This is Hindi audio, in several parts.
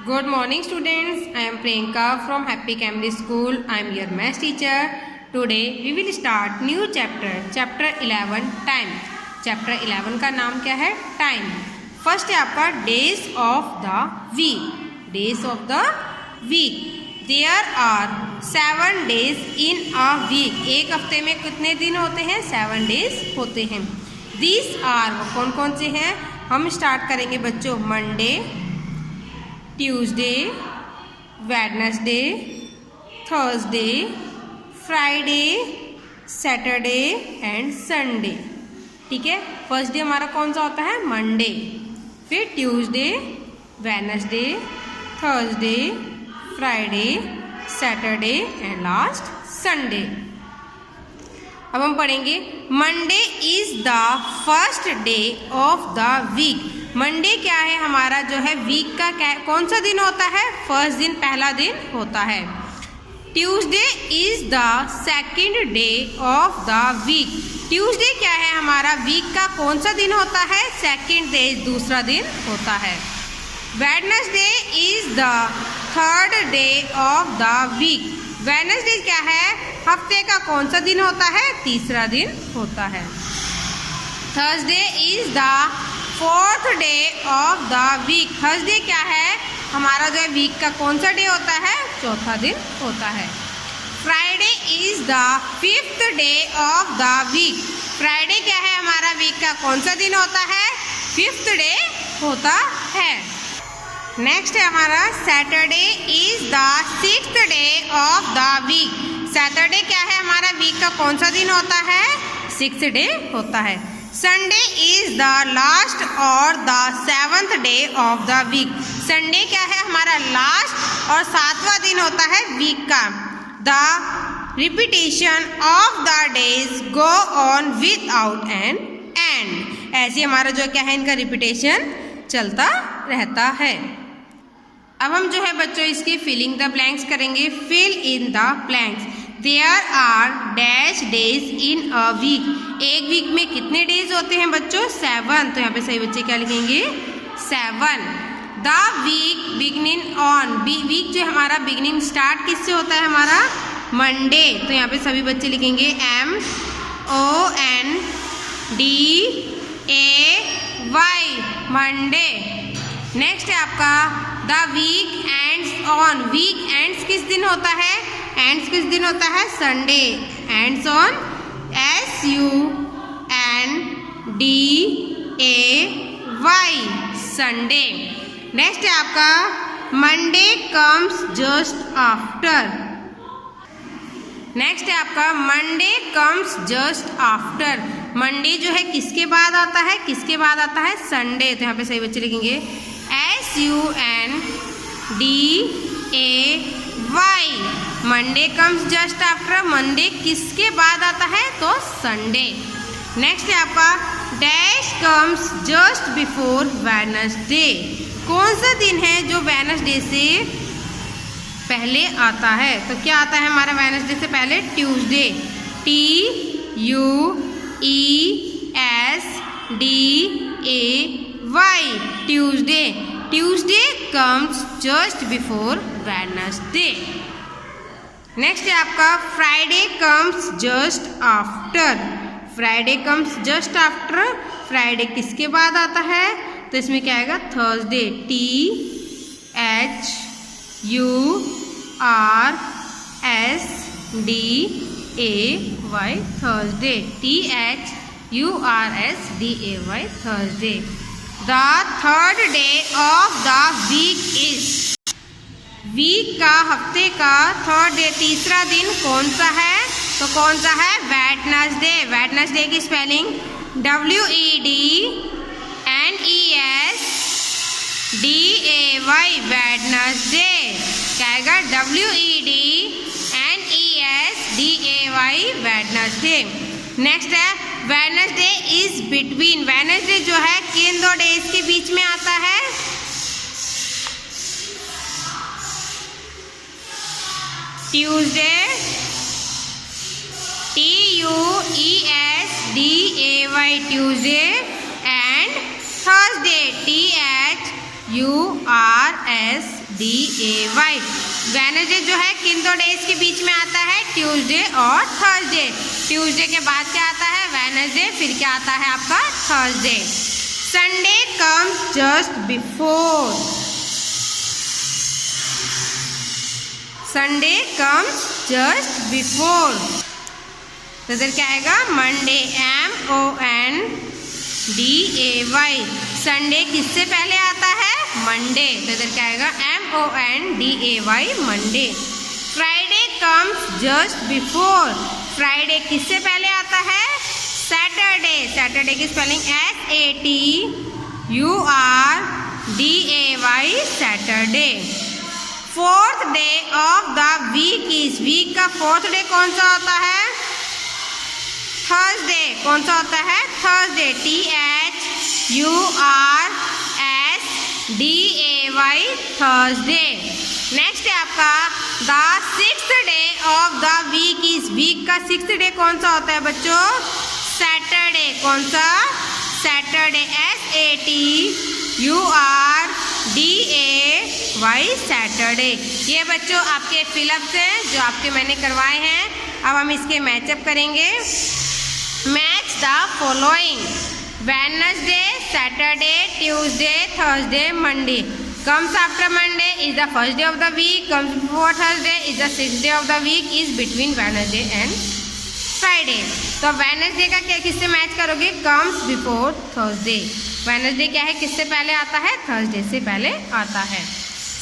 Good morning students. I am Priyanka from Happy Camry School. I am your math teacher. Today we will start new chapter. Chapter 11 time. Chapter 11 का नाम क्या है? Time. First है आपका days of the week. Days of the week. There are 7 days in a week. एक हफ्ते में कितने दिन होते हैं? 7 days होते हैं. These are कौन कौन से हैं? हम स्टार्ट करेंगे बच्चों Monday, Tuesday, Wednesday, Thursday, Friday, Saturday and Sunday. ठीक है. फर्स्ट डे हमारा कौन सा होता है? मंडे, फिर Tuesday, Wednesday, Thursday, Friday, Saturday and last Sunday. अब हम पढ़ेंगे Monday is the first day of the week. Monday क्या है? हमारा जो है वीक का कौन सा दिन होता है? फर्स्ट दिन, पहला दिन होता है. Tuesday is the second day of the week. Tuesday क्या है? हमारा वीक का कौन सा दिन होता है? सेकंड डे, दूसरा दिन होता है. Wednesday is the third day of the week. Wednesday क्या है? हफ्ते का कौन सा दिन होता है? तीसरा दिन होता है. Thursday is the fourth day of the week. Thursday क्या है? हमारा जो है वीक का कौन सा डे होता है? चौथा दिन होता है. Friday is the fifth day of the week. Friday क्या है? हमारा वीक का कौन सा दिन होता है? फिफ्थ डे होता है. नेक्स्ट है हमारा Saturday is the sixth day of the week. Saturday क्या है? हमारा वीक का कौन सा दिन होता है? सिक्स्थ डे होता है. संडे इज द लास्ट और the seventh day of the week. Sunday क्या है? हमारा लास्ट और 7वां दिन होता है वीक का. The repetition of the days go on without an and. ऐसे हमारा जो क्या है इनका रिपीटेशन चलता रहता है. अब हम जो है बच्चों इसकी फिलिंग द ब्लैंक्स करेंगे. Fill in the blanks. There are dash days in a week. एक वीक में कितने डेज होते हैं बच्चों? 7. तो यहाँ पे सही बच्चे क्या लिखेंगे? 7. The week beginning on. Week जो हमारा बिगनिंग स्टार्ट किससे होता है? हमारा मंडे. तो यहाँ पे सभी बच्चे लिखेंगे MONDAY मंडे. नेक्स्ट है आपका the week ends on. Week ends किस दिन होता है? एंड्स किस दिन होता है? Sunday. Ends on SUNDAY Sunday. Next है आपका Monday comes just after. Next है आपका Monday comes just after. Monday जो है किसके बाद आता है? किसके बाद आता है? संडे. तो यहाँ पे सही बच्चे लिखेंगे SUNDAY Monday comes just after. Monday किसके बाद आता है? तो संडे. नेक्स्ट है आपका dash comes just before Wednesday. कौन सा दिन है जो वेडनेसडे से पहले आता है? तो क्या आता है हमारा वेडनेसडे से पहले? Tuesday. TUESDAY Tuesday. Tuesday comes just before Wednesday. Next है आपका Friday comes just after. Friday comes just after. Friday किसके बाद आता है? तो इसमें क्या आएगा? Thursday. THURSDAY Thursday. THURSDAY Thursday. The third day of the week is. Week का, हफ्ते का थर्ड डे, तीसरा दिन कौन सा है? तो कौन सा है? वेडनेसडे. वेडनेसडे की स्पेलिंग WEDNESDAY वेडनेसडे. क्या आएगा? WEDNESDAY Wednesday. नेक्स्ट है वेडनेसडे इज बिटवीन. वेडनेसडे जो है किन दो डेज के बीच में आता है? Tuesday TUESDAY Tuesday and Thursday THURSDAY DAY। Wednesday जो है किन दो डेज के बीच में आता है? ट्यूसडे और थर्सडे। ट्यूसडे के बाद क्या आता है? वेडनेसडे, फिर क्या आता है आपका? Thursday. Sunday comes just before. Sunday comes just before, तो इधर क्या आएगा? Monday, MONDAY। संडे किससे पहले आता है? मंडे, तो इधर क्या आएगा? MONDAY, Monday. Friday comes just before. Friday किससे पहले आता है? सैटरडे। सैटरडे की spelling SATURDAY, Saturday. Fourth day of the week is. Week का फोर्थ डे कौन सा होता है? थर्सडे। कौन सा होता है? Thursday, THURSDAY, Thursday. नेक्स्ट है आपका the sixth day of the week is. Week का सिक्स्थ डे कौन सा होता है बच्चों? सैटरडे। कौन सा? Saturday, SATURDAY, Saturday. ये बच्चों आपके फिलअप्स हैं जो आपके मैंने करवाए हैं। अब हम इसके मैचअप करेंगे। Match the following. Wednesday, Saturday, Tuesday, Thursday, Monday. Comes after Monday is the first day of the week, comes before Thursday is the sixth day of the week, is between Wednesday and Friday. तो वेडनेसडे का क्या किससे मैच करोगे? Comes before Thursday. वेडनेसडे क्या है? किससे पहले आता है? थर्सडे से पहले आता है।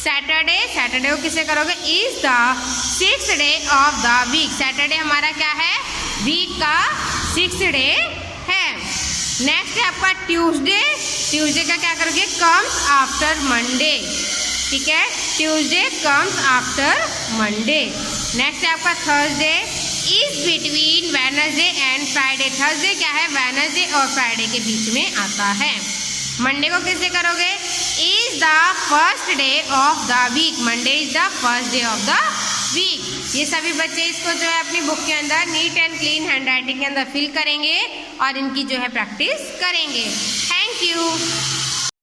सैटरडे, सैटरडे को किससे करोगे? Is the sixth day of the week. Saturday हमारा क्या है? वीक का सिक्स्थ डे है। नेक्स्ट है आपका ट्यूसडे। ट्यूसडे का क्या करोगे? Comes after Monday. ठीक है, Tuesday comes after Monday. Next है आपका Thursday is between Wednesday and Friday. Thursday क्या है? वेडनेसडे और फ्राइडे के बीच में आता है। मंडे को किससे करोगे? Is the first day of the week. Monday is the first day of the week. ये सभी बच्चे इसको जो है अपनी बुक के अंदर neat and clean hand writing के अंदर फिल करेंगे और इनकी जो है प्रैक्टिस करेंगे। Thank you.